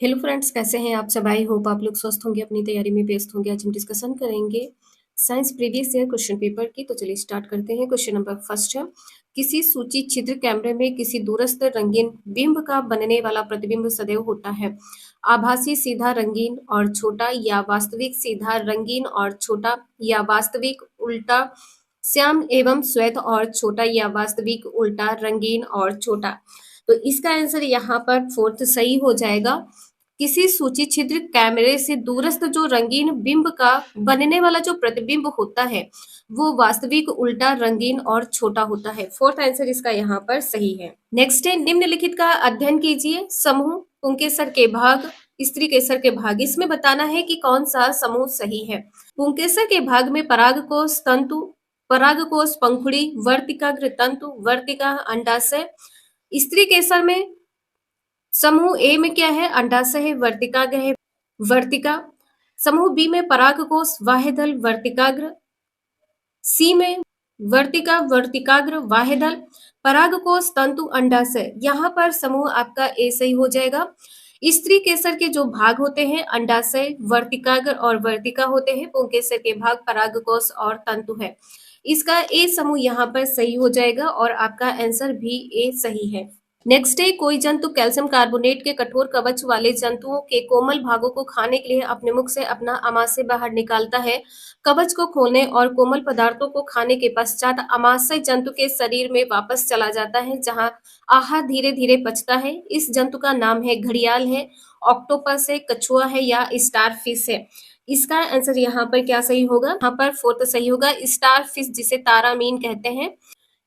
Hello friends, कैसे हैं आप सब? आई होप आप लोग स्वस्थ होंगे, अपनी तैयारी में व्यस्त होंगे। आज हम डिस्कशन करेंगे science previous year question paper की। तो चलिए स्टार्ट करते हैं। क्वेश्चन नंबर फर्स्ट है, किसी सूची छिद्र कैमरे में किसी दूरस्थ रंगीन बिंब का बनने वाला प्रतिबिंब सदैव होता है आभासी सीधा रंगीन और छोटा, या वास्तविक सीधा रंगीन और छोटा, या वास्तविक उल्टा श्याम एवं श्वेत और छोटा, या वास्तविक उल्टा रंगीन और छोटा। तो इसका आंसर यहाँ पर फोर्थ सही हो जाएगा। किसी सूची छिद्र कैमरे से दूरस्थ जो रंगीन बिंब का बनने वाला जो प्रतिबिंब होता है वो वास्तविक उल्टा रंगीन और छोटा होता है। फोर्थ आंसर इसका यहाँ पर सही है। नेक्स्ट है, निम्नलिखित का अध्ययन कीजिए। समूह पुंकेसर के भाग, स्त्री केसर के भाग। इसमें बताना है कि कौन सा समूह सही है। पुंकेसर के भाग में परागकोश तंतु, परागकोश पंखुड़ी, वर्तिकाग्र तंतु, वर्तिका, अंडाशय। स्त्री केसर में समूह ए में क्या है? अंडाशय है, वर्तिकाग्र है, वर्तिका। समूह बी में परागकोश, वाहेदल, वर्तिकाग्र। सी में वर्तिका, वर्तिकाग्र, वाहेदल, परागकोश, तंतु, अंडाशय। यहाँ पर समूह आपका ए सही हो जाएगा। स्त्री केसर के जो भाग होते हैं अंडाशय, वर्तिकाग्र और वर्तिका होते हैं। पुंकेसर के भाग परागकोश और तंतु है। इसका ए समूह यहाँ पर सही हो जाएगा और आपका आंसर भी ए सही है। नेक्स्ट है, कोई जंतु कैल्शियम कार्बोनेट के कठोर कवच वाले जंतुओं के कोमल भागों को खाने के लिए अपने मुख से अपना आमाशय बाहर निकालता है। कवच को खोलने और कोमल पदार्थों को खाने के पश्चात आमाशय जंतु के शरीर में वापस चला जाता है, जहां आहार धीरे धीरे पचता है। इस जंतु का नाम है घड़ियाल है, ऑक्टोपस है, कछुआ है, या स्टार फिश है। इसका आंसर यहाँ पर क्या सही होगा? यहाँ पर फोर्थ सही होगा, स्टार फिश, जिसे तारामीन कहते हैं।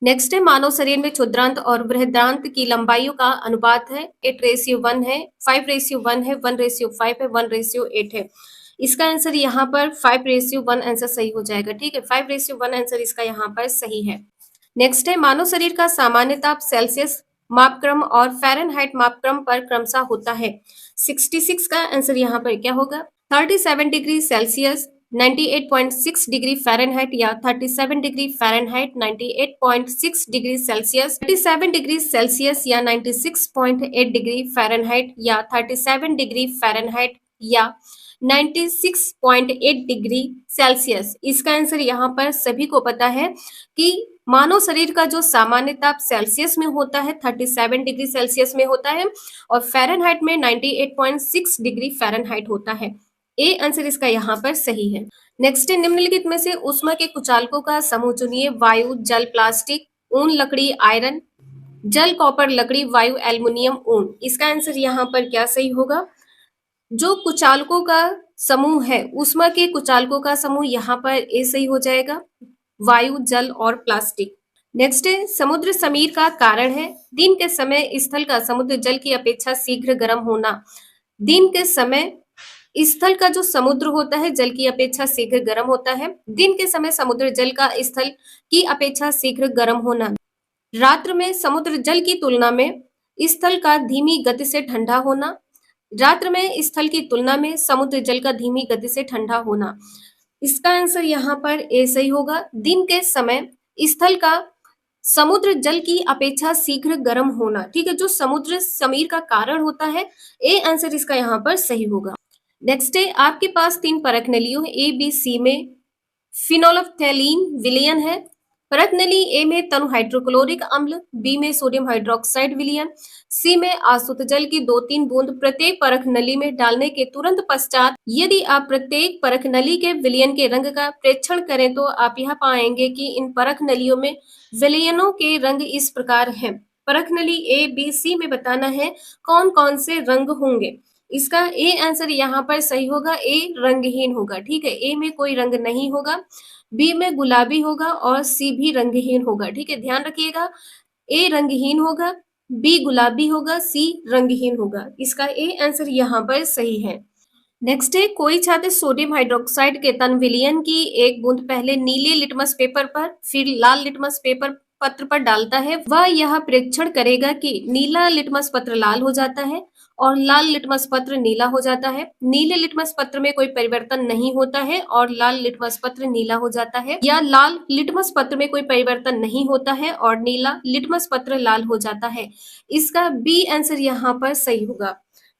नेक्स्ट है, मानव शरीर में क्षुद्रांत और बृहदांत की लंबाइयों का अनुपात है 8:1 है, 5:1 है, 1:5 है, 1:8 है। इसका आंसर यहाँ पर 5:1 आंसर सही हो जाएगा। ठीक है, 5:1 आंसर इसका यहाँ पर सही है। नेक्स्ट है, मानव शरीर का सामान्य ताप सेल्सियस मापक्रम और फ़ारेनहाइट मापक्रम पर क्रमशः होता है। 66 का आंसर यहाँ पर क्या होगा? 37 डिग्री सेल्सियस, 98.6 डिग्री फ़ारेनहाइट, या 37 degree Fahrenheit, 98.6 degree Celsius, 37 degree Celsius, या 96.8 डिग्री फ़ारेनहाइट, या 37 डिग्री फ़ारेनहाइट, या 96.8 डिग्री सेल्सियस। इसका आंसर यहाँ पर सभी को पता है कि मानव शरीर का जो सामान्य ताप सेल्सियस में होता है 37 डिग्री सेल्सियस में होता है और फ़ारेनहाइट में 98.6 डिग्री फ़ारेनहाइट होता है। ए आंसर इसका यहाँ पर सही है। नेक्स्ट है, निम्नलिखित में से ऊष्मा के कुचालकों का समूह चुनिए। वायु, जल, प्लास्टिक, ऊन, लकड़ी, आयरन। जल, कॉपर, लकड़ी, वायु, एल्युमिनियम, ऊन। इसका आंसर यहाँ पर क्या सही होगा? जो कुचालकों का समूह है, ऊष्मा के कुचालकों का समूह, यहाँ पर ए सही हो जाएगा, वायु, जल और प्लास्टिक। नेक्स्ट है, समुद्र समीर का कारण है। दिन के समय स्थल का समुद्र जल की अपेक्षा शीघ्र गर्म होना। दिन के समय स्थल का जो समुद्र होता है जल की अपेक्षा शीघ्र गर्म होता है। दिन के समय समुद्र जल का स्थल की अपेक्षा शीघ्र गर्म होना। रात्र में समुद्र जल की तुलना में स्थल का धीमी गति से ठंडा होना। रात्र में स्थल की तुलना में समुद्र जल का धीमी गति से ठंडा होना। इसका आंसर यहाँ पर ए सही होगा। दिन के समय स्थल का समुद्र जल की अपेक्षा शीघ्र गर्म होना। ठीक है, जो समुद्र समीर का कारण होता है, ए आंसर इसका यहाँ पर सही होगा। नेक्स्ट है, आपके पास 3 परख नलियों ए, बी, सी में फिनोल्फ्थैलीन विलयन है। परख नली ए में तनु हाइड्रोक्लोरिक अम्ल, बी में सोडियम हाइड्रोक्साइड विलयन, सी में आसुत जल की 2-3 बूंद प्रत्येक परख नली में डालने के तुरंत पश्चात यदि आप प्रत्येक परख नली के विलयन के रंग का प्रेक्षण करें तो आप यह पाएंगे कि इन परख नलियों में विलयनों के रंग इस प्रकार हैं। परख नली ए, बी, सी में बताना है कौन कौन से रंग होंगे। इसका ए आंसर यहाँ पर सही होगा, ए रंगहीन होगा। ठीक है, ए में कोई रंग नहीं होगा, बी में गुलाबी होगा और सी भी रंगहीन होगा। ठीक है, ध्यान रखिएगा, ए रंगहीन होगा, बी गुलाबी होगा, सी रंगहीन होगा। इसका ए आंसर यहाँ पर सही है। नेक्स्ट है, कोई छात्र सोडियम हाइड्रोक्साइड के तन विलयन की 1 बूंद पहले नीले लिटमस पेपर पर फिर लाल लिटमस पेपर पत्र पर डालता है। वह यह परीक्षण करेगा कि नीला लिटमस पत्र लाल हो जाता है और लाल लिटमस पत्र नीला हो जाता है। नीले लिटमस पत्र में कोई परिवर्तन नहीं होता है और लाल लिटमस पत्र नीला हो जाता है, या लाल लिटमस पत्र में कोई परिवर्तन नहीं होता है और नीला लिटमस पत्र लाल हो जाता है। इसका बी आंसर यहाँ पर सही होगा।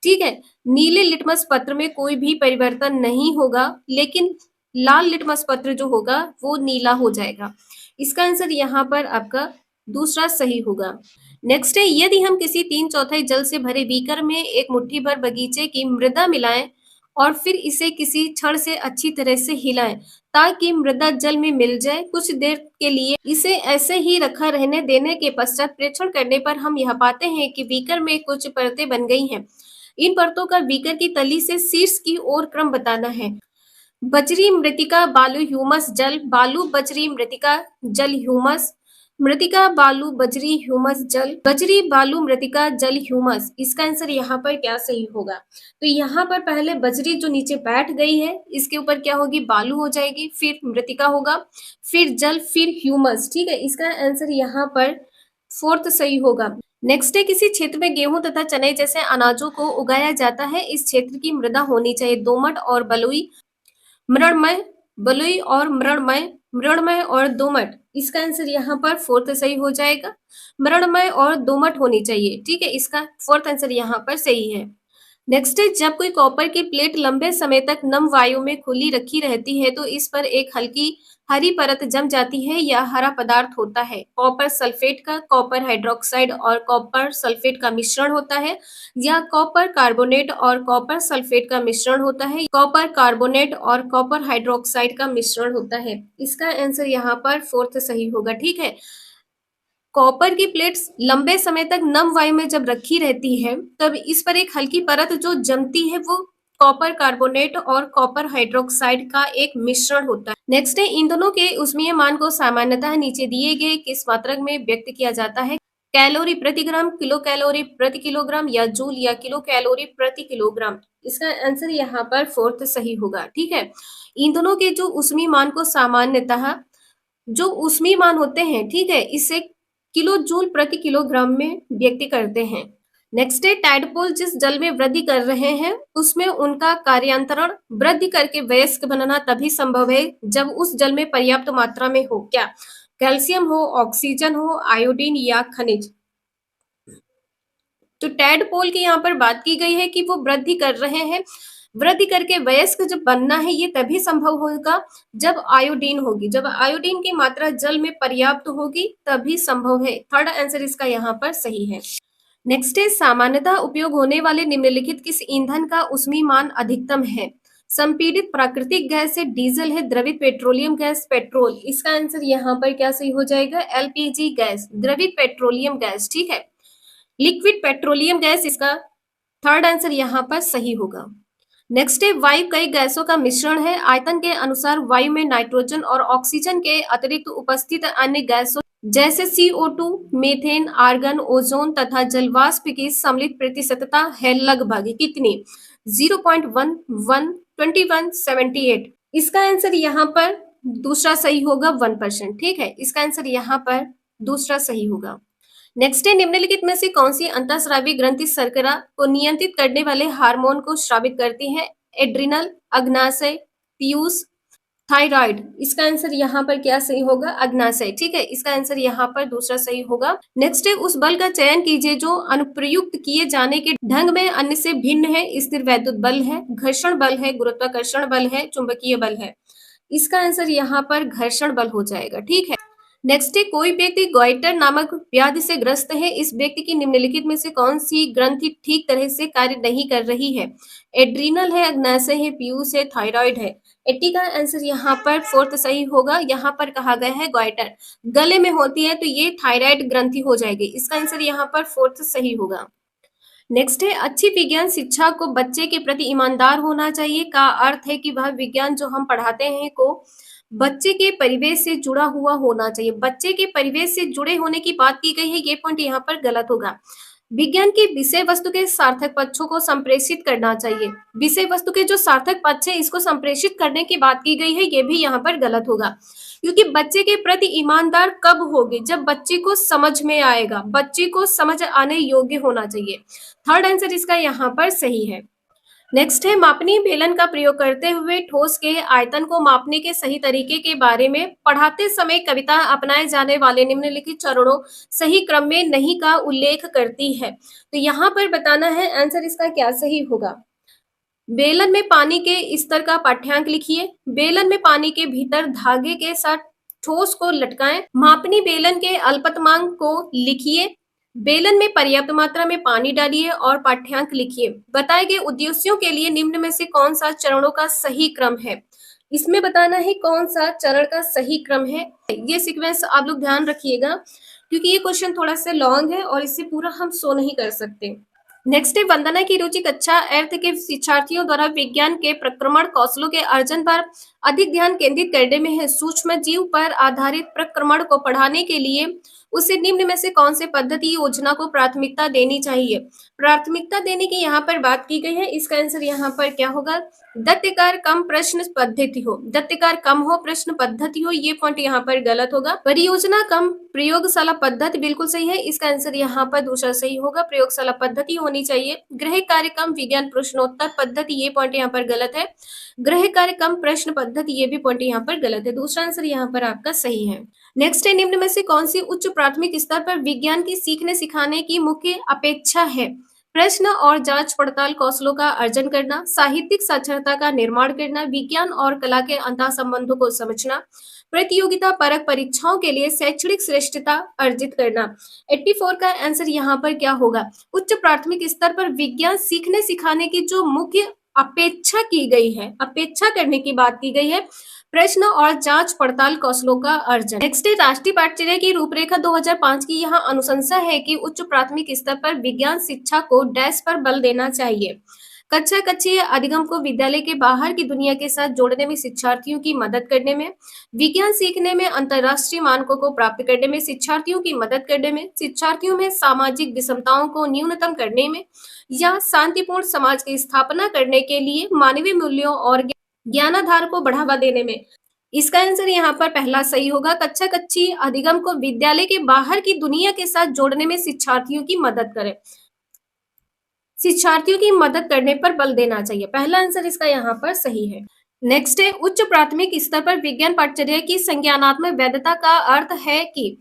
ठीक है। नीले लिटमस पत्र में कोई भी परिवर्तन नहीं होगा, लेकिन लाल लिटमस पत्र जो होगा वो नीला हो जाएगा। इसका आंसर यहाँ पर आपका दूसरा सही होगा। नेक्स्ट है, यदि हम किसी 3/4 जल से भरे बीकर में एक मुट्ठी भर बगीचे की मृदा मिलाएं और फिर इसे किसी छड़ से अच्छी तरह से हिलाएं ताकि मृदा जल में मिल जाए, कुछ देर के लिए इसे ऐसे ही रखा रहने देने के पश्चात प्रेक्षण करने पर हम यह पाते हैं कि बीकर में कुछ परतें बन गई हैं। इन परतों का बीकर की तली से शीर्ष की ओर क्रम बताना है। बजरी मृतिका बालू ह्यूमस जल, बालू बजरी मृतिका जल ह्यूमस, मृतिका बालू बजरी ह्यूमस जल, बजरी बालू मृतिका जल ह्यूमस। इसका आंसर यहाँ पर क्या सही होगा? तो यहाँ पर पहले बजरी जो नीचे बैठ गई है इसके ऊपर क्या होगी? बालू हो जाएगी, फिर मृतिका होगा, फिर जल, फिर ह्यूमस। ठीक है, इसका आंसर यहाँ पर फोर्थ सही होगा। नेक्स्ट है, किसी क्षेत्र में गेहूं तथा चने जैसे अनाजों को उगाया जाता है, इस क्षेत्र की मृदा होनी चाहिए दोमट और बलुई, मृणमय, बलुई और मृणमय, मृणमय और दोमट। इसका आंसर यहाँ पर फोर्थ सही हो जाएगा। मृणमय और दोमट होनी चाहिए। ठीक है, इसका फोर्थ आंसर यहाँ पर सही है। नेक्स्ट है, जब कोई कॉपर की प्लेट लंबे समय तक नम वायु में खुली रखी रहती है तो इस पर एक हल्की हरी परत जम जाती है। यह हरा पदार्थ होता है कॉपर सल्फेट का, कॉपर हाइड्रोक्साइड और कॉपर सल्फेट का मिश्रण होता है, या कॉपर कार्बोनेट और कॉपर सल्फेट का मिश्रण होता है, कॉपर कार्बोनेट और कॉपर हाइड्रोक्साइड का मिश्रण होता है। इसका आंसर यहाँ पर फोर्थ सही होगा। ठीक है, कॉपर की प्लेट्स लंबे समय तक नम वायु में जब रखी रहती है तब इस पर एक हल्की परत जो जमती है वो कॉपर कार्बोनेट और कॉपर हाइड्रोक्साइड का एक मिश्रण होता है। नेक्स्ट है, इन दोनों के ऊष्मीय मान को सामान्यतः नीचे दिए गए किस मात्रक में व्यक्त किया जाता है? कैलोरी प्रति ग्राम, किलो कैलोरी प्रति किलोग्राम, या जूल या किलो कैलोरी प्रति किलोग्राम। इसका आंसर यहाँ पर फोर्थ सही होगा। ठीक है, इन दोनों के जो ऊष्मीय मान को सामान्यतः जो ऊष्मीय मान होते हैं, ठीक है, इसे किलो जूल प्रति किलोग्राम में व्यक्त करते हैं। नेक्स्ट है, टैडपोल जिस जल में वृद्धि कर रहे हैं उसमें उनका कार्यांतरण वृद्धि करके वयस्क बनना तभी संभव है जब उस जल में पर्याप्त मात्रा में हो क्या? कैल्शियम हो, ऑक्सीजन हो, आयोडीन या खनिज। तो टैडपोल की यहाँ पर बात की गई है कि वो वृद्धि कर रहे हैं, वृद्धि करके वयस्क जब बनना है ये तभी संभव होगा जब आयोडीन होगी, जब आयोडीन की मात्रा जल में पर्याप्त होगी तभी संभव है। थर्ड आंसर इसका यहाँ पर सही है। नेक्स्ट है, सामान्यतः उपयोग होने वाले निम्नलिखित किस ईंधन का ऊष्मीय मान अधिकतम है? संपीड़ित प्राकृतिक गैस है, डीजल है, द्रवित पेट्रोलियम गैस, पेट्रोल। इसका आंसर यहाँ पर क्या सही हो जाएगा? एलपीजी गैस, द्रवित पेट्रोलियम गैस। ठीक है, लिक्विड पेट्रोलियम गैस इसका थर्ड आंसर यहाँ पर सही होगा। नेक्स्ट है, वायु कई गैसों का मिश्रण है, आयतन के अनुसार वायु में नाइट्रोजन और ऑक्सीजन के अतिरिक्त उपस्थित अन्य गैसों जैसे CO2, मीथेन, आर्गन, ओजोन तथा जलवाष्प की सम्मिलित प्रतिशतता है लगभग कितनी? 0.11, 21, 78। इसका आंसर यहाँ पर दूसरा सही होगा, 1%। ठीक है, इसका आंसर यहाँ पर दूसरा सही होगा। नेक्स्ट है, निम्नलिखित में से कौन सी अंतःस्रावी ग्रंथि शर्करा को नियंत्रित करने वाले हार्मोन को स्रावित करती है? एड्रिनल, अग्नाशय, पीयूष, थायराइड। इसका आंसर यहाँ पर क्या सही होगा? अग्नाशय। ठीक है, इसका आंसर यहाँ पर दूसरा सही होगा। नेक्स्ट है, उस बल का चयन कीजिए जो अनुप्रयुक्त किए जाने के ढंग में अन्य से भिन्न है। स्थिर वैद्युत बल है, घर्षण बल है, गुरुत्वाकर्षण बल है, चुंबकीय बल है। इसका आंसर यहाँ पर घर्षण बल हो जाएगा। ठीक है, नेक्स्ट है, कोई व्यक्ति गॉइटर नामक व्याधि से ग्रस्त है, इस व्यक्ति की निम्नलिखित में से कौन सी ग्रंथि ठीक तरह से कार्य नहीं कर रही है? एड्रीनल है, अग्नाशय है, पीयूष है, थायराइड है। 80 का आंसर यहाँ पर फोर्थ सही होगा। यहाँ पर कहा गया है गॉइटर गले में होती है तो ये थायराइड ग्रंथि हो जाएगी। इसका आंसर यहाँ पर फोर्थ सही होगा। नेक्स्ट है, अच्छी विज्ञान शिक्षा को बच्चे के प्रति ईमानदार होना चाहिए का अर्थ है कि वह विज्ञान जो हम पढ़ाते हैं को बच्चे के परिवेश से जुड़ा हुआ होना चाहिए। बच्चे के परिवेश से जुड़े होने की बात की गई है, ये पॉइंट यहाँ पर गलत होगा। विज्ञान की विषय वस्तु के सार्थक पक्षों को संप्रेषित करना चाहिए। विषय वस्तु के जो सार्थक पक्ष है इसको संप्रेषित करने की बात की गई है, ये भी यहाँ पर गलत होगा। क्योंकि बच्चे के प्रति ईमानदार कब होगे? जब बच्चे को समझ में आएगा, बच्चे को समझ आने योग्य होना चाहिए। थर्ड आंसर इसका यहाँ पर सही है। नेक्स्ट है मापनीय बेलन का प्रयोग करते हुए ठोस के आयतन को मापने के सही तरीके के बारे में पढ़ाते समय कविता अपनाए जाने वाले निम्नलिखित चरणों सही क्रम में नहीं का उल्लेख करती है। तो यहाँ पर बताना है आंसर इसका क्या सही होगा। बेलन में पानी के स्तर का पाठ्यांक लिखिए। बेलन में पानी के भीतर धागे के साथ ठोस को लटकाएं। मापनी बेलन के अल्पतमांक को लिखिए। बेलन में पर्याप्त मात्रा में पानी डालिए और पाठ्यांक लिखिए। बताए गए उद्देश्यों के लिए निम्न में से कौन सा चरणों का सही क्रम है। इसमें बताना है कौन सा चरण का सही क्रम है। ये सीक्वेंस आप लोग ध्यान रखिएगा क्योंकि ये क्वेश्चन थोड़ा सा लॉन्ग है और इससे पूरा हम शो नहीं कर सकते। नेक्स्ट है वंदना की रुचि कक्षा अर्थ के शिक्षार्थियों द्वारा विज्ञान के प्रक्रमण कौशलों के अर्जन पर अधिक ध्यान केंद्रित करने में है। सूक्ष्म जीव पर आधारित प्रक्रमण को पढ़ाने के लिए उसे निम्न में से कौन से पद्धति योजना को प्राथमिकता देनी चाहिए। प्राथमिकता देने की यहाँ पर बात की गई है। इसका आंसर यहाँ पर क्या होगा। दत्तकार कम प्रश्न पद्धति हो, दत्तकार कम हो प्रश्न पद्धति हो, ये पॉइंट यहाँ पर गलत होगा। परियोजना कम प्रयोगशाला पद्धति बिल्कुल सही है। इसका आंसर यहाँ पर दूसरा सही होगा, प्रयोगशाला पद्धति होनी चाहिए। गृह कार्य कम विज्ञान प्रश्नोत्तर पद्धति, ये पॉइंट यहाँ पर गलत है। गृह कार्य कम प्रश्न पद्धति, ये भी पॉइंट यहाँ पर गलत है। दूसरा आंसर यहाँ पर आपका सही है। नेक्स्ट है निम्न में से कौन सी उच्च प्राथमिक स्तर पर विज्ञान की सीखने सिखाने की मुख्य अपेक्षा है। प्रश्न और जांच पड़ताल कौशलों का अर्जन करना, साहित्यिक साक्षरता का निर्माण करना, विज्ञान और कला के अंतः संबंधों को समझना, प्रतियोगिता परक परीक्षाओं के लिए शैक्षणिक श्रेष्ठता अर्जित करना। 84 का आंसर यहाँ पर क्या होगा। उच्च प्राथमिक स्तर पर विज्ञान सीखने सिखाने की जो मुख्य अपेक्षा की गई है, अपेक्षा करने की बात की गई है, प्रश्न और जांच पड़ताल कौशलों का अर्जन। नेक्स्ट है राष्ट्रीय पाठ्यचर्या की रूपरेखा 2005 की यहाँ अनुशंसा है कि उच्च प्राथमिक स्तर पर विज्ञान शिक्षा को डैश पर बल देना चाहिए। कक्षा कक्षीय अधिगम को विद्यालय के बाहर की दुनिया के साथ जोड़ने में, शिक्षार्थियों की मदद करने में, विज्ञान सीखने में, अंतर्राष्ट्रीय मानकों को प्राप्त करने में, शिक्षार्थियों की मदद करने में, शिक्षार्थियों में सामाजिक विषमताओं को न्यूनतम करने में, या शांतिपूर्ण समाज की स्थापना करने के लिए मानवीय मूल्यों और ज्ञानाधार को बढ़ावा देने में। इसका आंसर यहाँ पर पहला सही होगा। कक्षा कक्षी अधिगम को विद्यालय के बाहर की दुनिया के साथ जोड़ने में शिक्षार्थियों की मदद करें, शिक्षार्थियों की मदद करने पर बल देना चाहिए। पहला आंसर इसका यहाँ पर सही है। नेक्स्ट है उच्च प्राथमिक स्तर पर विज्ञान पाठ्यचर्या की संज्ञानात्मक वैधता का अर्थ है कि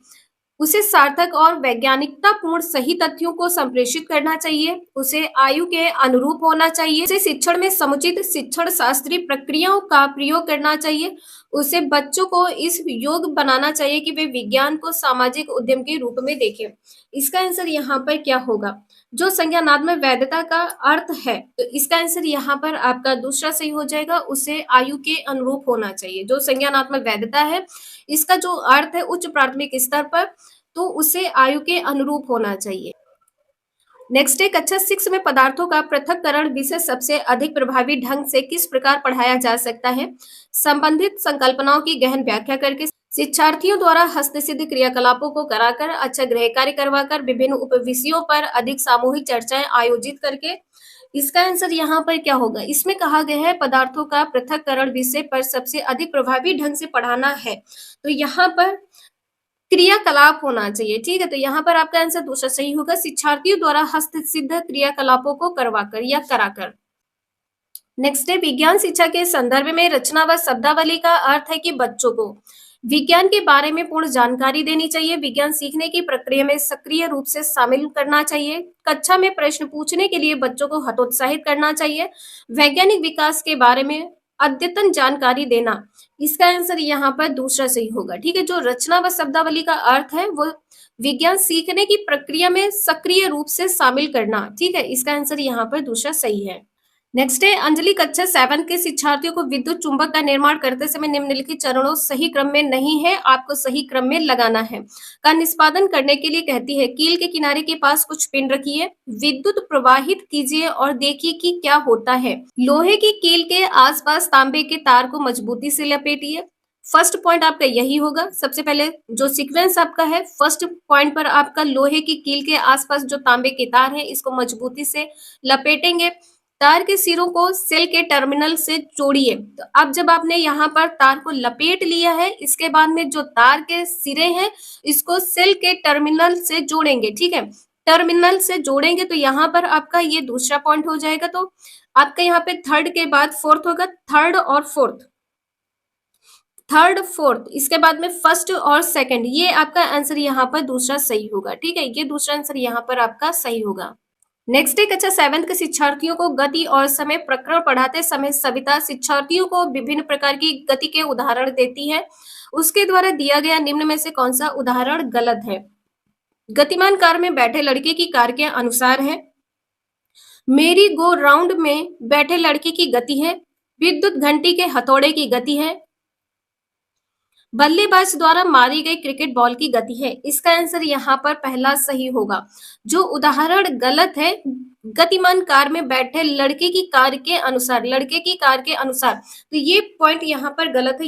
उसे सार्थक और वैज्ञानिकता पूर्ण सही तथ्यों को संप्रेषित करना चाहिए, उसे आयु के अनुरूप होना चाहिए, उसे शिक्षण में समुचित शिक्षण शास्त्रीय प्रक्रियाओं का प्रयोग करना चाहिए, उसे बच्चों को इस योग्य बनाना चाहिए कि वे विज्ञान को सामाजिक उद्यम के रूप में देखें। इसका आंसर यहाँ पर क्या होगा। जो संज्ञानात्मक वैधता का अर्थ है, तो इसका आंसर यहाँ पर आपका दूसरा सही हो जाएगा, उसे आयु के अनुरूप होना चाहिए। जो संज्ञानात्मक वैधता है, इसका जो अर्थ है उच्च प्राथमिक स्तर पर, तो उसे आयु के अनुरूप होना चाहिए। नेक्स्ट है कक्षा 6 में पदार्थों का पृथक्करण विषय सबसे अधिक प्रभावी ढंग से किस प्रकार पढ़ाया जा सकता है। संबंधित संकल्पनाओं की गहन व्याख्या करके, शिक्षार्थियों द्वारा हस्तसिद्ध क्रियाकलापों को कराकर, अच्छा गृह कार्य करवाकर, विभिन्न उपविषयों पर अधिक सामूहिक चर्चाएं आयोजित करके। इसका आंसर यहाँ पर क्या होगा। इसमें कहा गया है पदार्थों का पृथक्करण विषय पर सबसे अधिक प्रभावी ढंग से पढ़ाना है, तो यहाँ पर क्रियाकलाप होना चाहिए। ठीक है, तो यहाँ पर आपका आंसर दूसरा सही होगा, शिक्षार्थियों द्वारा हस्तसिद्ध क्रियाकलापों को करवाकर या कराकर। नेक्स्ट है विज्ञान शिक्षा के संदर्भ में रचना व शब्दावली का अर्थ है कि बच्चों को विज्ञान के बारे में पूर्ण जानकारी देनी चाहिए, विज्ञान सीखने की प्रक्रिया में सक्रिय रूप से शामिल करना चाहिए, कक्षा में प्रश्न पूछने के लिए बच्चों को हतोत्साहित करना चाहिए, वैज्ञानिक विकास के बारे में अद्यतन जानकारी देना। इसका आंसर यहाँ पर दूसरा सही होगा। ठीक है, जो रचना व शब्दावली का अर्थ है वो विज्ञान सीखने की प्रक्रिया में सक्रिय रूप से शामिल करना। ठीक है, इसका आंसर यहाँ पर दूसरा सही है। नेक्स्ट है अंजलि कक्षा 7 के शिक्षार्थियों को विद्युत चुंबक का निर्माण करते समय निम्नलिखित चरणों सही क्रम में नहीं है, आपको सही क्रम में लगाना है, का निष्पादन करने के लिए कहती है। कील के किनारे के पास कुछ पिन रखिए, विद्युत प्रवाहित कीजिए और देखिए कि क्या होता है। लोहे की कील के आसपास तांबे के तार को मजबूती से लपेटिए। फर्स्ट पॉइंट आपका यही होगा। सबसे पहले जो सीक्वेंस आपका है, फर्स्ट पॉइंट पर आपका लोहे की कील के आसपास जो तांबे के तार है, इसको मजबूती से लपेटेंगे। तार के सिरों को सेल के टर्मिनल से जोड़िए। तो अब जब आपने यहाँ पर तार को लपेट लिया है, इसके बाद में जो तार के सिरे हैं, इसको सेल के टर्मिनल से जोड़ेंगे। ठीक है, टर्मिनल से जोड़ेंगे तो यहाँ पर आपका ये दूसरा पॉइंट हो जाएगा। तो आपका यहाँ पे थर्ड के बाद फोर्थ होगा, थर्ड और फोर्थ, थर्ड फोर्थ, इसके बाद में फर्स्ट और सेकंड, ये आपका आंसर यहाँ पर दूसरा सही होगा। ठीक है, ये दूसरा आंसर यहाँ पर आपका सही होगा। नेक्स्ट एक अच्छा, सेवेंथ के शिक्षार्थियों को गति और समय प्रकरण पढ़ाते समय सविता शिक्षार्थियों को विभिन्न प्रकार की गति के उदाहरण देती है। उसके द्वारा दिया गया निम्न में से कौन सा उदाहरण गलत है? गतिमान कार में बैठे लड़के की कार के अनुसार है। मेरी गो राउंड में बैठे लड़के की गति है। विद्युत घंटी के हथौड़े की गति है। बल्लेबाज द्वारा मारी गई क्रिकेट बॉल की गति है। इसका आंसर यहाँ पर पहला सही होगा। जो उदाहरण गलत है, गतिमान कार में बैठे लड़के की कार के अनुसार, लड़के की कार के अनुसार, तो ये पॉइंट यहाँ पर गलत है।